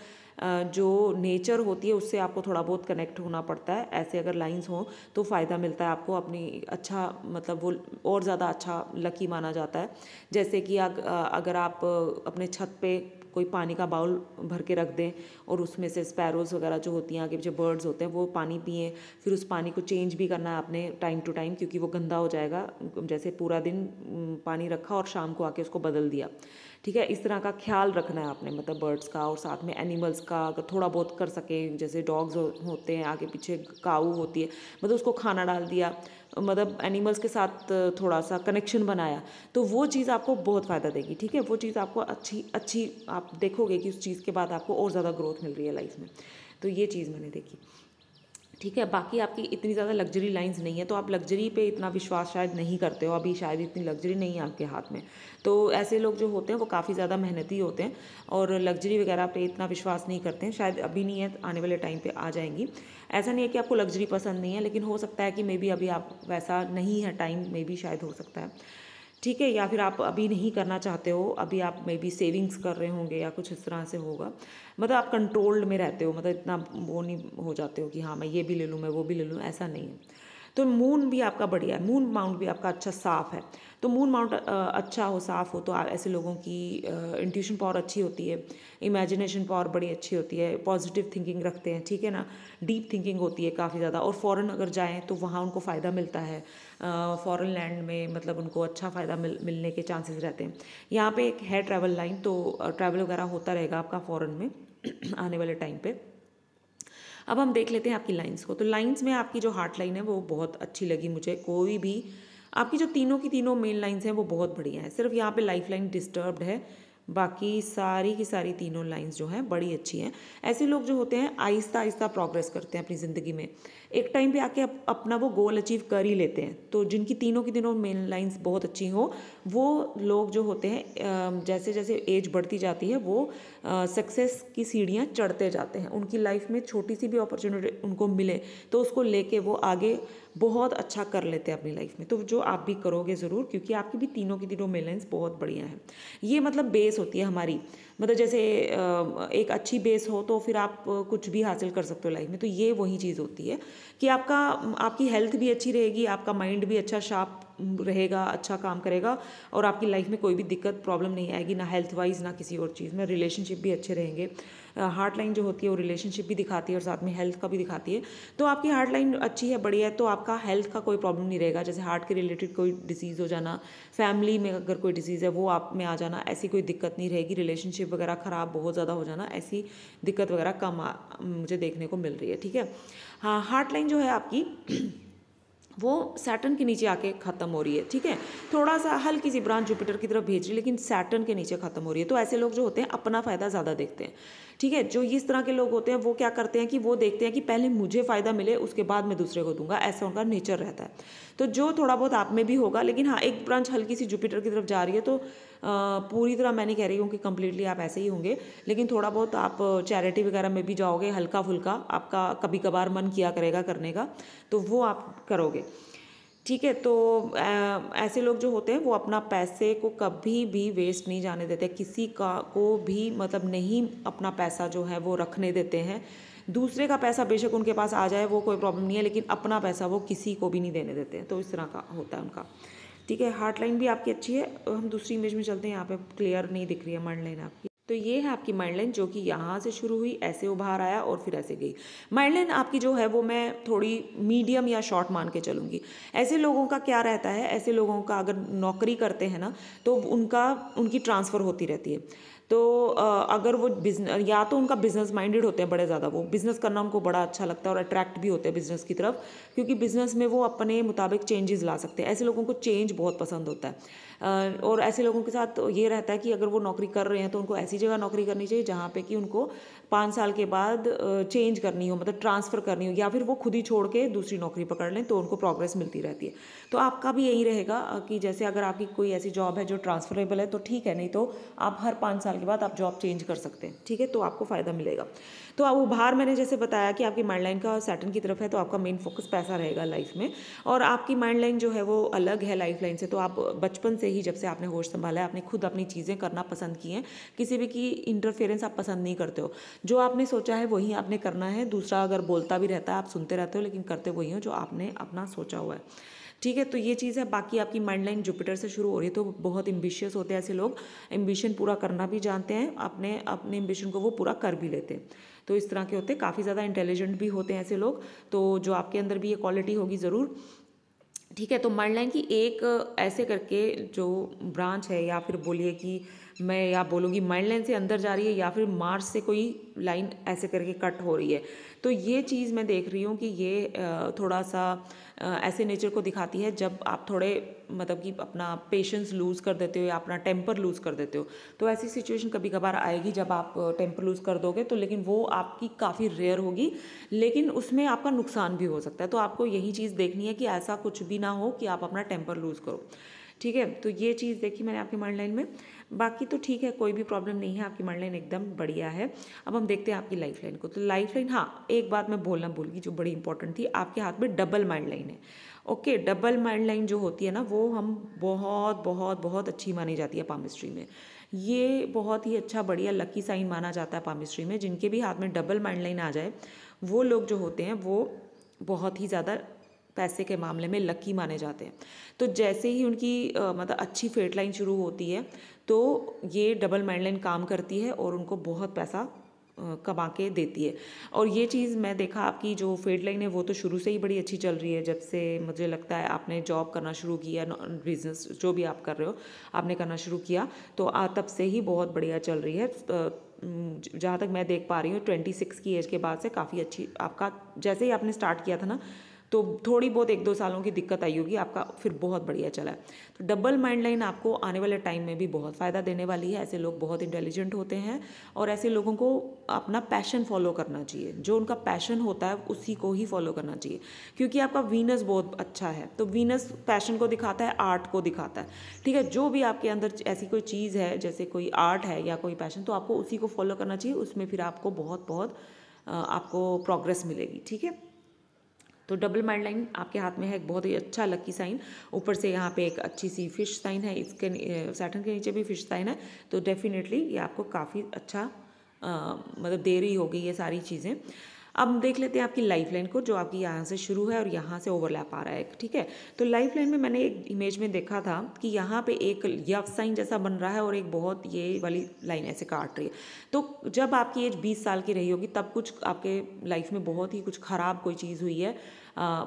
A: जो नेचर होती है उससे आपको थोड़ा बहुत कनेक्ट होना पड़ता है। ऐसे अगर लाइंस हों तो फ़ायदा मिलता है आपको, अपनी अच्छा मतलब वो और ज़्यादा अच्छा लकी माना जाता है। जैसे कि अगर आप अपने छत पे कोई पानी का बाउल भर के रख दें, और उसमें से स्पैरोज़ वगैरह जो होती हैं, आगे पीछे बर्ड्स होते हैं, वो पानी पिएं, फिर उस पानी को चेंज भी करना है आपने टाइम टू टाइम, क्योंकि वो गंदा हो जाएगा। जैसे पूरा दिन पानी रखा और शाम को आके उसको बदल दिया। ठीक है, इस तरह का ख्याल रखना है आपने, मतलब बर्ड्स का, और साथ में एनिमल्स का अगर थोड़ा बहुत कर सकें, जैसे डॉग्स होते हैं, आगे पीछे काऊ होती है, मतलब उसको खाना डाल दिया, मतलब एनिमल्स के साथ थोड़ा सा कनेक्शन बनाया, तो वो चीज़ आपको बहुत फ़ायदा देगी। ठीक है, वो चीज़ आपको अच्छी अच्छी आप देखोगे कि उस चीज़ के बाद आपको और ज़्यादा ग्रोथ मिल रही है लाइफ में। तो ये चीज़ मैंने देखी। ठीक है, बाकी आपकी इतनी ज़्यादा लग्जरी लाइंस नहीं है, तो आप लग्जरी पे इतना विश्वास शायद नहीं करते हो, अभी शायद इतनी लग्जरी नहीं है आपके हाथ में। तो ऐसे लोग जो होते हैं वो काफ़ी ज़्यादा मेहनती होते हैं, और लग्जरी वगैरह पे इतना विश्वास नहीं करते हैं। शायद अभी नहीं है, आने वाले टाइम पे आ जाएंगी। ऐसा नहीं है कि आपको लग्जरी पसंद नहीं है, लेकिन हो सकता है कि मे बी अभी आप वैसा नहीं है टाइम, मे बी शायद हो सकता है। ठीक है, या फिर आप अभी नहीं करना चाहते हो, अभी आप मे बी सेविंग्स कर रहे होंगे या कुछ इस तरह से होगा। मतलब आप कंट्रोल्ड में रहते हो, मतलब इतना वो नहीं हो जाते हो कि हाँ मैं ये भी ले लूँ, मैं वो भी ले लूँ, ऐसा नहीं है। तो मून भी आपका बढ़िया है, मून माउंट भी आपका अच्छा साफ है। तो मून माउंट अच्छा हो, साफ हो, तो ऐसे लोगों की इंट्यूशन पावर अच्छी होती है, इमेजिनेशन पावर बड़ी अच्छी होती है, पॉजिटिव थिंकिंग रखते हैं। ठीक है ना, डीप थिंकिंग होती है काफ़ी ज़्यादा, और फॉरेन अगर जाएँ तो वहाँ उनको फ़ायदा मिलता है। फॉरेन लैंड में मतलब उनको अच्छा फ़ायदा मिलने के चांसेस रहते हैं। यहाँ पे एक है ट्रैवल लाइन, तो ट्रैवल वगैरह होता रहेगा आपका फॉरेन में आने वाले टाइम पे। अब हम देख लेते हैं आपकी लाइंस को। तो लाइंस में आपकी जो हार्ट लाइन है वो बहुत अच्छी लगी मुझे। कोई भी आपकी जो तीनों की तीनों मेन लाइंस हैं वो बहुत बढ़िया हैं, सिर्फ यहाँ पे लाइफ लाइन डिस्टर्ब्ड है, बाकी सारी की सारी तीनों लाइंस जो हैं बड़ी अच्छी हैं। ऐसे लोग जो होते हैं आहिस्ता आहिस्ता प्रोग्रेस करते हैं अपनी ज़िंदगी में, एक टाइम पे आके अपना वो गोल अचीव कर ही लेते हैं। तो जिनकी तीनों की तीनों मेन लाइंस बहुत अच्छी हो, वो लोग जो होते हैं जैसे जैसे एज बढ़ती जाती है वो सक्सेस की सीढ़ियाँ चढ़ते जाते हैं। उनकी लाइफ में छोटी सी भी अपॉर्चुनिटी उनको मिले तो उसको लेके वो आगे बहुत अच्छा कर लेते हैं अपनी लाइफ में। तो जो आप भी करोगे ज़रूर, क्योंकि आपकी भी तीनों की तीनों मेल लाइन्स बहुत बढ़िया है। ये मतलब बेस होती है हमारी, मतलब जैसे एक अच्छी बेस हो तो फिर आप कुछ भी हासिल कर सकते हो लाइफ में। तो ये वही चीज़ होती है कि आपकी हेल्थ भी अच्छी रहेगी, आपका माइंड भी अच्छा शार्प रहेगा, अच्छा काम करेगा, और आपकी लाइफ में कोई भी दिक्कत प्रॉब्लम नहीं आएगी, ना हेल्थ वाइज ना किसी और चीज़ में। रिलेशनशिप भी अच्छे रहेंगे। हार्ट लाइन जो होती है वो रिलेशनशिप भी दिखाती है और साथ में हेल्थ का भी दिखाती है। तो आपकी हार्ट लाइन अच्छी है, बढ़िया है, तो आपका हेल्थ का कोई प्रॉब्लम नहीं रहेगा। जैसे हार्ट के रिलेटेड कोई डिसीज़ हो जाना, फैमिली में अगर कोई डिसीज़ है वो आप में आ जाना, ऐसी कोई दिक्कत नहीं रहेगी। रिलेशनशिप वगैरह ख़राब बहुत ज़्यादा हो जाना, ऐसी दिक्कत वगैरह कम मुझे देखने को मिल रही है। ठीक है, हाँ, हार्ट लाइन जो है आपकी वो सैटर्न के नीचे आके ख़त्म हो रही है। ठीक है, थोड़ा सा हल्की सी ब्रांच जुपिटर की तरफ भेज रही है, लेकिन सैटर्न के नीचे ख़त्म हो रही है। तो ऐसे लोग जो होते हैं अपना फ़ायदा ज़्यादा देखते हैं। ठीक है, जो इस तरह के लोग होते हैं वो क्या करते हैं कि वो देखते हैं कि पहले मुझे फ़ायदा मिले उसके बाद मैं दूसरे को दूंगा, ऐसा उनका नेचर रहता है। तो जो थोड़ा बहुत आप में भी होगा, लेकिन हाँ, एक ब्रांच हल्की सी जुपिटर की तरफ जा रही है, तो पूरी तरह मैं नहीं कह रही हूँ कि कंप्लीटली आप ऐसे ही होंगे, लेकिन थोड़ा बहुत आप चैरिटी वगैरह में भी जाओगे, हल्का फुल्का आपका कभी कभार मन किया करेगा करने का, तो वो आप करोगे। ठीक है, तो ऐसे लोग जो होते हैं वो अपना पैसे को कभी भी वेस्ट नहीं जाने देते, किसी का को भी मतलब नहीं अपना पैसा जो है वो रखने देते हैं। दूसरे का पैसा बेशक उनके पास आ जाए वो कोई प्रॉब्लम नहीं है, लेकिन अपना पैसा वो किसी को भी नहीं देने देते हैं। तो इस तरह का होता है उनका। ठीक है, हार्ट लाइन भी आपकी अच्छी है। हम दूसरी इमेज में चलते हैं, यहाँ पे क्लियर नहीं दिख रही है माइंड लाइन आपकी। तो ये है आपकी माइंड लाइन, जो कि यहाँ से शुरू हुई, ऐसे उभार आया और फिर ऐसे गई। माइंड लाइन आपकी जो है वो मैं थोड़ी मीडियम या शॉर्ट मान के चलूँगी। ऐसे लोगों का क्या रहता है, ऐसे लोगों का अगर नौकरी करते हैं ना, तो उनकी ट्रांसफ़र होती रहती है। तो अगर वो बिजनेस, या तो उनका बिजनेस माइंडेड होते हैं बड़े ज़्यादा, वो बिज़नेस करना उनको बड़ा अच्छा लगता है और अट्रैक्ट भी होते हैं बिज़नेस की तरफ, क्योंकि बिज़नेस में वो अपने मुताबिक चेंजेस ला सकते हैं। ऐसे लोगों को चेंज बहुत पसंद होता है। और ऐसे लोगों के साथ ये रहता है कि अगर वो नौकरी कर रहे हैं तो उनको ऐसी जगह नौकरी करनी चाहिए जहाँ पे कि उनको 5 साल के बाद चेंज करनी हो, मतलब ट्रांसफ़र करनी हो, या फिर वो खुद ही छोड़ के दूसरी नौकरी पकड़ लें, तो उनको प्रोग्रेस मिलती रहती है। तो आपका भी यही रहेगा कि जैसे अगर आपकी कोई ऐसी जॉब है जो ट्रांसफरेबल है तो ठीक है, नहीं तो आप हर 5 साल के बाद आप जॉब चेंज कर सकते हैं। ठीक है, तो आपको फ़ायदा मिलेगा। तो अब उभार मैंने जैसे बताया कि आपकी माइंड लाइन का सैटर्न की तरफ है, तो आपका मेन फोकस पैसा रहेगा लाइफ में। और आपकी माइंड लाइन जो है वो अलग है लाइफ लाइन से। तो आप बचपन से ही, जब से आपने होश संभाला है, आपने खुद अपनी चीज़ें करना पसंद की हैं, किसी भी की इंटरफेरेंस आप पसंद नहीं करते हो। जो आपने सोचा है वही आपने करना है। दूसरा अगर बोलता भी रहता है आप सुनते रहते हो, लेकिन करते वही हो जो आपने अपना सोचा हुआ है। ठीक है, तो ये चीज़ है। बाकी आपकी माइंड लाइन जुपिटर से शुरू हो रही है, तो बहुत एम्बिशियस होते हैं ऐसे लोग, एम्बिशन पूरा करना भी जानते हैं, अपने अपने एम्बिशन को वो पूरा कर भी लेते हैं। तो इस तरह के होते हैं, काफ़ी ज़्यादा इंटेलिजेंट भी होते हैं ऐसे लोग। तो जो आपके अंदर भी ये क्वालिटी होगी ज़रूर। ठीक है, तो माइंड लाइन की एक ऐसे करके जो ब्रांच है, या फिर बोलिए कि मैं या बोलूँगी माइंड लाइन से अंदर जा रही है, या फिर मार्स से कोई लाइन ऐसे करके कट हो रही है। तो ये चीज़ मैं देख रही हूँ कि ये थोड़ा सा ऐसे नेचर को दिखाती है जब आप थोड़े मतलब कि अपना पेशेंस लूज़ कर देते हो या अपना टेम्पर लूज़ कर देते हो। तो ऐसी सिचुएशन कभी कभार आएगी जब आप टेम्पर लूज़ कर दोगे, तो लेकिन वो आपकी काफ़ी रेयर होगी, लेकिन उसमें आपका नुकसान भी हो सकता है। तो आपको यही चीज़ देखनी है कि ऐसा कुछ भी ना हो कि आप अपना टेम्पर लूज़ करो। ठीक है, तो ये चीज़ देखी मैंने आपकी माइंड लाइन में। बाकी तो ठीक है, कोई भी प्रॉब्लम नहीं है, आपकी माइंड लाइन एकदम बढ़िया है। अब हम देखते हैं आपकी लाइफ लाइन को। तो लाइफ लाइन, हाँ, एक बात मैं बोलना भूल गई जो बड़ी इंपॉर्टेंट थी, आपके हाथ में डबल माइंड लाइन है। ओके, डबल माइंड लाइन जो होती है ना, वो हम बहुत बहुत बहुत अच्छी मानी जाती है पामिस्ट्री में। ये बहुत ही अच्छा बढ़िया लकी साइन माना जाता है पामिस्ट्री में। जिनके भी हाथ में डबल माइंड लाइन आ जाए, वो लोग जो होते हैं वो बहुत ही ज़्यादा पैसे के मामले में लकी माने जाते हैं। तो जैसे ही उनकी मतलब अच्छी फेट लाइन शुरू होती है, तो ये डबल माइंड लाइन काम करती है और उनको बहुत पैसा कमा के देती है। और ये चीज़ मैं देखा, आपकी जो फेट लाइन है वो तो शुरू से ही बड़ी अच्छी चल रही है। जब से मुझे लगता है आपने जॉब करना शुरू किया, बिजनेस जो भी आप कर रहे हो आपने करना शुरू किया, तो तब से ही बहुत बढ़िया चल रही है। जहाँ तक मैं देख पा रही हूँ 26 की एज के बाद से काफ़ी अच्छी आपका, जैसे ही आपने स्टार्ट किया था ना, तो थोड़ी बहुत 1-2 सालों की दिक्कत आई होगी, आपका फिर बहुत बढ़िया चला है। तो डबल माइंड लाइन आपको आने वाले टाइम में भी बहुत फ़ायदा देने वाली है। ऐसे लोग बहुत इंटेलिजेंट होते हैं और ऐसे लोगों को अपना पैशन फॉलो करना चाहिए। जो उनका पैशन होता है उसी को ही फॉलो करना चाहिए, क्योंकि आपका वीनस बहुत अच्छा है। तो वीनस पैशन को दिखाता है, आर्ट को दिखाता है। ठीक है, जो भी आपके अंदर ऐसी कोई चीज़ है, जैसे कोई आर्ट है या कोई पैशन, तो आपको उसी को फॉलो करना चाहिए। उसमें फिर आपको बहुत बहुत आपको प्रोग्रेस मिलेगी। ठीक है, तो डबल माइंड लाइन आपके हाथ में है, एक बहुत ही अच्छा लकी साइन। ऊपर से यहाँ पे एक अच्छी सी फिश साइन है, इसके सैटर्न के नीचे भी फिश साइन है, तो डेफिनेटली ये आपको काफ़ी अच्छा मतलब दे रही होगी ये सारी चीज़ें। अब देख लेते हैं आपकी लाइफ लाइन को, जो आपकी यहाँ से शुरू है और यहाँ से ओवरलैप आ रहा है, ठीक है। तो लाइफ लाइन में मैंने एक इमेज में देखा था कि यहाँ पे एक यफ साइन जैसा बन रहा है और एक बहुत ये वाली लाइन ऐसे काट रही है। तो जब आपकी एज 20 साल की रही होगी तब कुछ आपके लाइफ में बहुत ही कुछ ख़राब कोई चीज़ हुई है,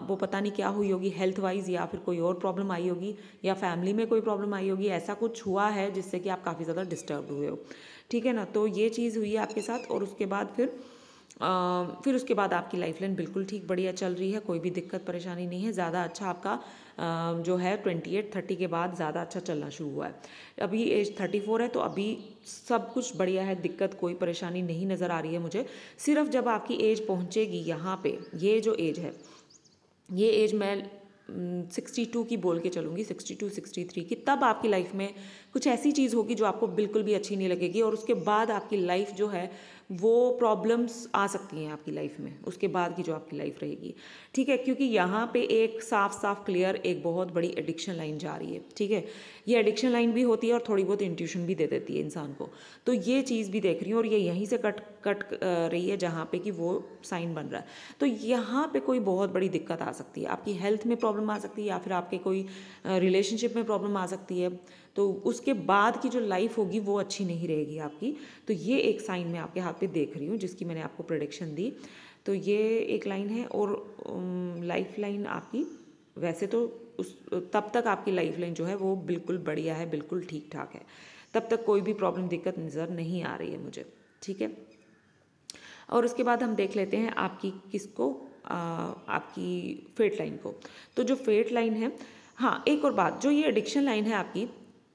A: वो पता नहीं क्या हुई होगी, हेल्थ वाइज या फिर कोई और प्रॉब्लम आई होगी या फैमिली में कोई प्रॉब्लम आई होगी, ऐसा कुछ हुआ है जिससे कि आप काफ़ी ज़्यादा डिस्टर्ब हुए हो, ठीक है ना। तो ये चीज़ हुई है आपके साथ, और उसके बाद फिर उसके बाद आपकी लाइफ लाइन बिल्कुल ठीक बढ़िया चल रही है, कोई भी दिक्कत परेशानी नहीं है। ज़्यादा अच्छा आपका जो है 28-30 के बाद ज़्यादा अच्छा चलना शुरू हुआ है। अभी एज 34 है, तो अभी सब कुछ बढ़िया है, दिक्कत कोई परेशानी नहीं नज़र आ रही है मुझे। सिर्फ जब आपकी एज पहुँचेगी यहाँ पे, ये जो एज है, ये एज मैं 62 की बोल के चलूँगी, 62-63 की, तब आपकी लाइफ में कुछ ऐसी चीज़ होगी जो आपको बिल्कुल भी अच्छी नहीं लगेगी, और उसके बाद आपकी लाइफ जो है वो प्रॉब्लम्स आ सकती हैं आपकी लाइफ में, उसके बाद की जो आपकी लाइफ रहेगी, ठीक है। क्योंकि यहाँ पे एक साफ साफ क्लियर एक बहुत बड़ी एडिक्शन लाइन जा रही है, ठीक है। ये एडिक्शन लाइन भी होती है और थोड़ी बहुत इंट्यूशन भी दे देती है इंसान को, तो ये चीज़ भी देख रही हूँ, और ये यहीं से कट रही है जहाँ पे कि वो साइन बन रहा है। तो यहाँ पे कोई बहुत बड़ी दिक्कत आ सकती है, आपकी हेल्थ में प्रॉब्लम आ सकती है, या फिर आपके कोई रिलेशनशिप में प्रॉब्लम आ सकती है, तो उसके बाद की जो लाइफ होगी वो अच्छी नहीं रहेगी आपकी। तो ये एक साइन मैं आपके हाथ पे देख रही हूँ जिसकी मैंने आपको प्रेडिक्शन दी। तो ये एक लाइन है, और लाइफ लाइन आपकी वैसे तो तब तक आपकी लाइफ लाइन जो है वो बिल्कुल बढ़िया है, बिल्कुल ठीक ठाक है, तब तक कोई भी प्रॉब्लम दिक्कत नज़र नहीं आ रही है मुझे, ठीक है। और उसके बाद हम देख लेते हैं आपकी किसको, आपकी फेट लाइन को। तो जो फेट लाइन है, हाँ एक और बात, जो ये एडिक्शन लाइन है आपकी,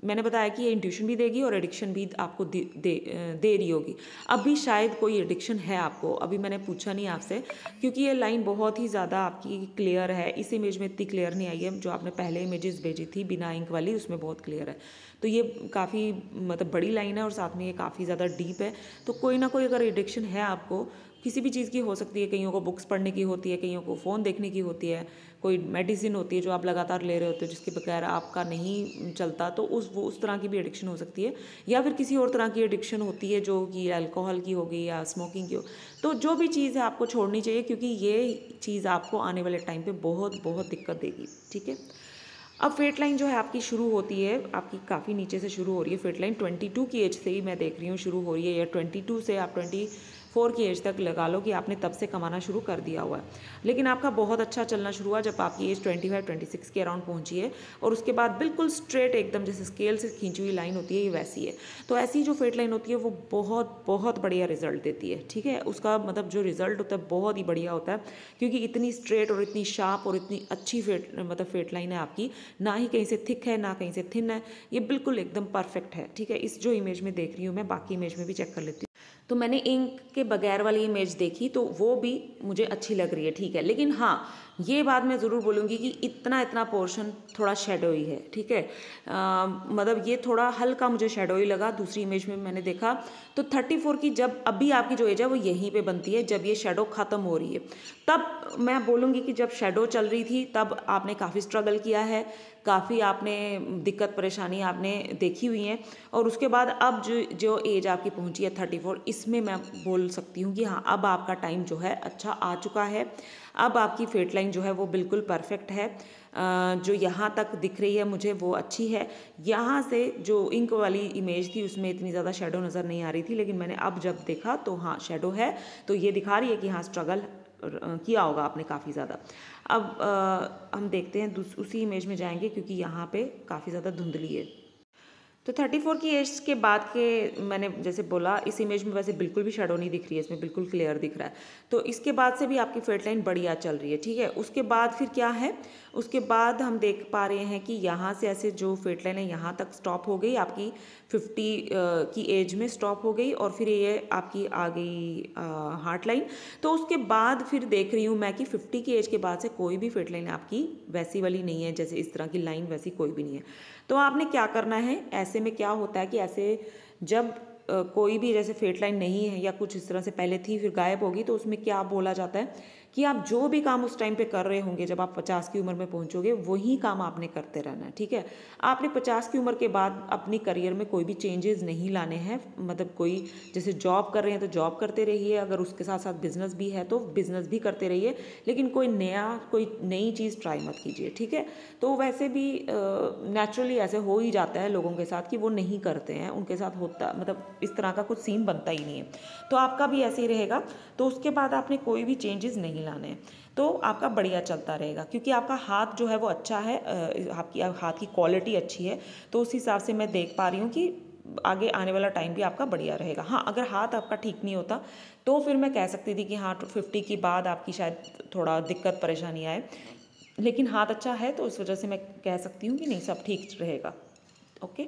A: मैंने बताया कि ये इंट्यूशन भी देगी और एडिक्शन भी आपको दे रही होगी। अभी शायद कोई एडिक्शन है आपको, अभी मैंने पूछा नहीं आपसे, क्योंकि ये लाइन बहुत ही ज़्यादा आपकी क्लियर है। इस इमेज में इतनी क्लियर नहीं आई है, जो आपने पहले इमेजेस भेजी थी बिना इंक वाली, उसमें बहुत क्लियर है। तो ये काफ़ी मतलब बड़ी लाइन है और साथ में ये काफ़ी ज़्यादा डीप है। तो कोई ना कोई अगर एडिक्शन है आपको, किसी भी चीज़ की हो सकती है, कईयों को बुक्स पढ़ने की होती है, कईयों को फ़ोन देखने की होती है, कोई मेडिसिन होती है जो आप लगातार ले रहे होते हो जिसके बगैर आपका नहीं चलता, तो उस तरह की भी एडिक्शन हो सकती है, या फिर किसी और तरह की एडिक्शन होती है जो कि अल्कोहल की होगी या स्मोकिंग की हो। तो जो भी चीज़ है आपको छोड़नी चाहिए, क्योंकि ये चीज़ आपको आने वाले टाइम पे बहुत बहुत दिक्कत देगी, ठीक है। अब फेट लाइन जो है आपकी शुरू होती है, आपकी काफ़ी नीचे से शुरू हो रही है फेट लाइन, 22 की एज से ही मैं देख रही हूँ शुरू हो रही है, या 22 से आप 24 की एज तक लगा लो कि आपने तब से कमाना शुरू कर दिया हुआ है। लेकिन आपका बहुत अच्छा चलना शुरू हुआ जब आपकी एज 25-26 के अराउंड पहुंची है, और उसके बाद बिल्कुल स्ट्रेट एकदम जैसे स्केल से खींची हुई लाइन होती है, ये वैसी है। तो ऐसी जो फेट लाइन होती है वो बहुत बहुत बढ़िया रिजल्ट देती है, ठीक है। उसका मतलब जो रिजल्ट होता है बहुत ही बढ़िया होता है, क्योंकि इतनी स्ट्रेट और इतनी शार्प और इतनी अच्छी फेट लाइन है आपकी, ना ही कहीं से थिक है ना कहीं से थिन है, ये बिल्कुल एकदम परफेक्ट है, ठीक है। इस जो इमेज में देख रही हूँ मैं, बाकी इमेज में भी चेक कर लेती हूँ। तो मैंने इंक के बगैर वाली इमेज देखी तो वो भी मुझे अच्छी लग रही है, ठीक है। लेकिन हाँ, ये बात मैं ज़रूर बोलूँगी कि इतना पोर्शन थोड़ा शेडोई है, ठीक है। मतलब ये थोड़ा हल्का मुझे शेडोई लगा। दूसरी इमेज में मैंने देखा तो 34 की जब अभी आपकी जो एज है वो यहीं पे बनती है, जब ये शेडो ख़त्म हो रही है, तब मैं बोलूँगी कि जब शेडो चल रही थी तब आपने काफ़ी स्ट्रगल किया है, काफ़ी आपने दिक्कत परेशानी आपने देखी हुई हैं, और उसके बाद अब जो एज आपकी पहुंची है 34, इसमें मैं बोल सकती हूँ कि हाँ अब आपका टाइम जो है अच्छा आ चुका है। अब आपकी फेट लाइन जो है वो बिल्कुल परफेक्ट है, जो यहाँ तक दिख रही है मुझे वो अच्छी है। यहाँ से जो इंक वाली इमेज थी उसमें इतनी ज़्यादा शेडो नज़र नहीं आ रही थी, लेकिन मैंने अब जब देखा तो हाँ शेडो है, तो ये दिखा रही है कि हाँ स्ट्रगल किया होगा आपने काफ़ी ज़्यादा। अब हम देखते हैं उसी इमेज में जाएंगे, क्योंकि यहाँ पे काफ़ी ज़्यादा धुंधली है। तो 34 की एज के बाद के मैंने जैसे बोला, इस इमेज में वैसे बिल्कुल भी शेडो नहीं दिख रही है, इसमें बिल्कुल क्लियर दिख रहा है। तो इसके बाद से भी आपकी फेट लाइन बढ़िया चल रही है, ठीक है। उसके बाद फिर क्या है, उसके बाद हम देख पा रहे हैं कि यहाँ से ऐसे जो फेट लाइन है यहाँ तक स्टॉप हो गई, आपकी 50 की एज में स्टॉप हो गई, और फिर ये आपकी आ गई हार्ट लाइन। तो उसके बाद फिर देख रही हूँ मैं कि 50 की एज के बाद से कोई भी फेट लाइन आपकी वैसी वाली नहीं है, जैसे इस तरह की लाइन वैसी कोई भी नहीं है। तो आपने क्या करना है, ऐसे में क्या होता है कि ऐसे जब कोई भी जैसे फेट लाइन नहीं है या कुछ इस तरह से पहले थी फिर गायब होगी, तो उसमें क्या बोला जाता है कि आप जो भी काम उस टाइम पे कर रहे होंगे, जब आप 50 की उम्र में पहुंचोगे वही काम आपने करते रहना है, ठीक है। आपने 50 की उम्र के बाद अपनी करियर में कोई भी चेंजेस नहीं लाने हैं, मतलब कोई जैसे जॉब कर रहे हैं तो जॉब करते रहिए, अगर उसके साथ साथ बिजनेस भी है तो बिजनेस भी करते रहिए, लेकिन कोई नई चीज़ ट्राई मत कीजिए, ठीक है। तो वैसे भी नेचुरली ऐसे हो ही जाता है लोगों के साथ कि वो नहीं करते हैं, उनके साथ होता, मतलब इस तरह का कुछ सीन बनता ही नहीं है, तो आपका भी ऐसे ही रहेगा। तो उसके बाद आपने कोई भी चेंजेस नहीं लाने हैं, तो आपका बढ़िया चलता रहेगा, क्योंकि आपका हाथ जो है वो अच्छा है, आपकी हाथ की क्वालिटी अच्छी है, तो उस हिसाब से मैं देख पा रही हूँ कि आगे आने वाला टाइम भी आपका बढ़िया रहेगा। हाँ, अगर हाथ आपका ठीक नहीं होता तो फिर मैं कह सकती थी कि हाँ 50 के बाद आपकी शायद थोड़ा दिक्कत परेशानी आए, लेकिन हाथ अच्छा है तो उस वजह से मैं कह सकती हूँ कि नहीं, सब ठीक रहेगा। ओके,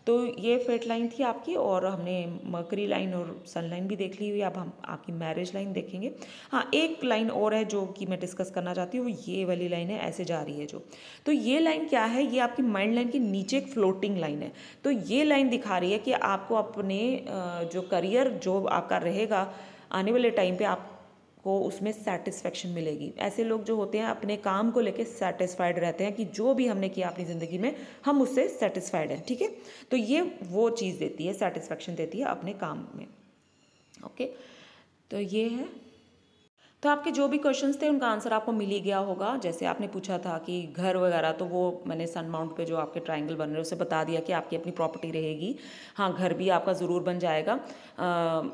A: तो ये फेट लाइन थी आपकी, और हमने मर्करी लाइन और सन लाइन भी देख ली हुई। अब हम आपकी मैरिज लाइन देखेंगे। हाँ, एक लाइन और है जो कि मैं डिस्कस करना चाहती हूँ, वो ये वाली लाइन है, ऐसे जा रही है जो। तो ये लाइन क्या है, ये आपकी माइंड लाइन के नीचे एक फ्लोटिंग लाइन है। तो ये लाइन दिखा रही है कि आपको अपने जो करियर जो आपका रहेगा आने वाले टाइम पे, आप को उसमें सेटिस्फेक्शन मिलेगी। ऐसे लोग जो होते हैं अपने काम को लेके सेटिस्फाइड रहते हैं कि जो भी हमने किया अपनी ज़िंदगी में हम उससे सेटिस्फाइड हैं, ठीक है। तो ये वो चीज़ देती है, सेटिस्फेक्शन देती है अपने काम में। ओके, तो ये है। तो आपके जो भी क्वेश्चंस थे उनका आंसर आपको मिल ही गया होगा। जैसे आपने पूछा था कि घर वगैरह, तो वो मैंने सन माउंट पे जो आपके ट्रायंगल बन रहे हैं उसे बता दिया कि आपकी अपनी प्रॉपर्टी रहेगी। हाँ, घर भी आपका ज़रूर बन जाएगा।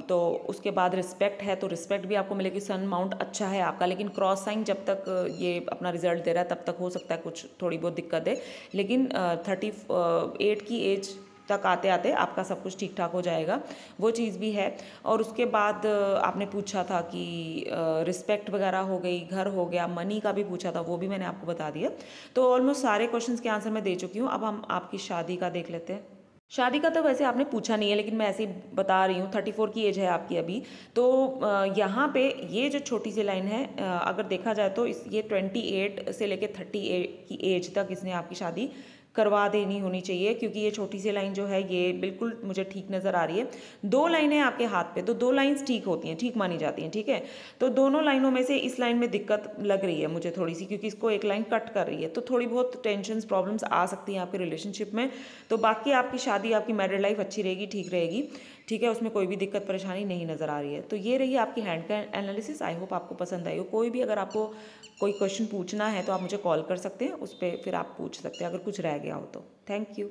A: तो उसके बाद रिस्पेक्ट है, तो रिस्पेक्ट भी आपको मिलेगी। सन माउंट अच्छा है आपका, लेकिन क्रॉस साइन जब तक ये अपना रिजल्ट दे रहा है तब तक हो सकता है कुछ थोड़ी बहुत दिक्कत है, लेकिन 38 की एज तक आते आते आपका सब कुछ ठीक ठाक हो जाएगा, वो चीज़ भी है। और उसके बाद आपने पूछा था कि रिस्पेक्ट वगैरह हो गई, घर हो गया, मनी का भी पूछा था, वो भी मैंने आपको बता दिया। तो ऑलमोस्ट सारे क्वेश्चंस के आंसर मैं दे चुकी हूँ। अब हम आपकी शादी का देख लेते हैं। शादी का तो वैसे आपने पूछा नहीं है, लेकिन मैं ऐसे ही बता रही हूँ। 34 की एज है आपकी अभी, तो यहाँ पे ये जो छोटी सी लाइन है, अगर देखा जाए तो ये 28 से लेके 38 की एज तक इसने आपकी शादी करवा देनी होनी चाहिए, क्योंकि ये छोटी सी लाइन जो है ये बिल्कुल मुझे ठीक नज़र आ रही है। 2 लाइनें आपके हाथ पे, तो 2 लाइन्स ठीक होती हैं, ठीक मानी जाती हैं, ठीक है। तो दोनों लाइनों में से इस लाइन में दिक्कत लग रही है मुझे थोड़ी सी, क्योंकि इसको एक लाइन कट कर रही है, तो थोड़ी बहुत टेंशन्स प्रॉब्लम्स आ सकती हैं आपके रिलेशनशिप में। तो बाकी आपकी शादी, आपकी मैरिड लाइफ अच्छी रहेगी, ठीक रहेगी, ठीक है, उसमें कोई भी दिक्कत परेशानी नहीं नज़र आ रही है। तो ये रही आपकी हैंड का एनालिसिस। आई होप आपको पसंद आई हो। कोई भी अगर आपको कोई क्वेश्चन पूछना है तो आप मुझे कॉल कर सकते हैं, उस पर फिर आप पूछ सकते हैं अगर कुछ रह गया हो तो। Thank you.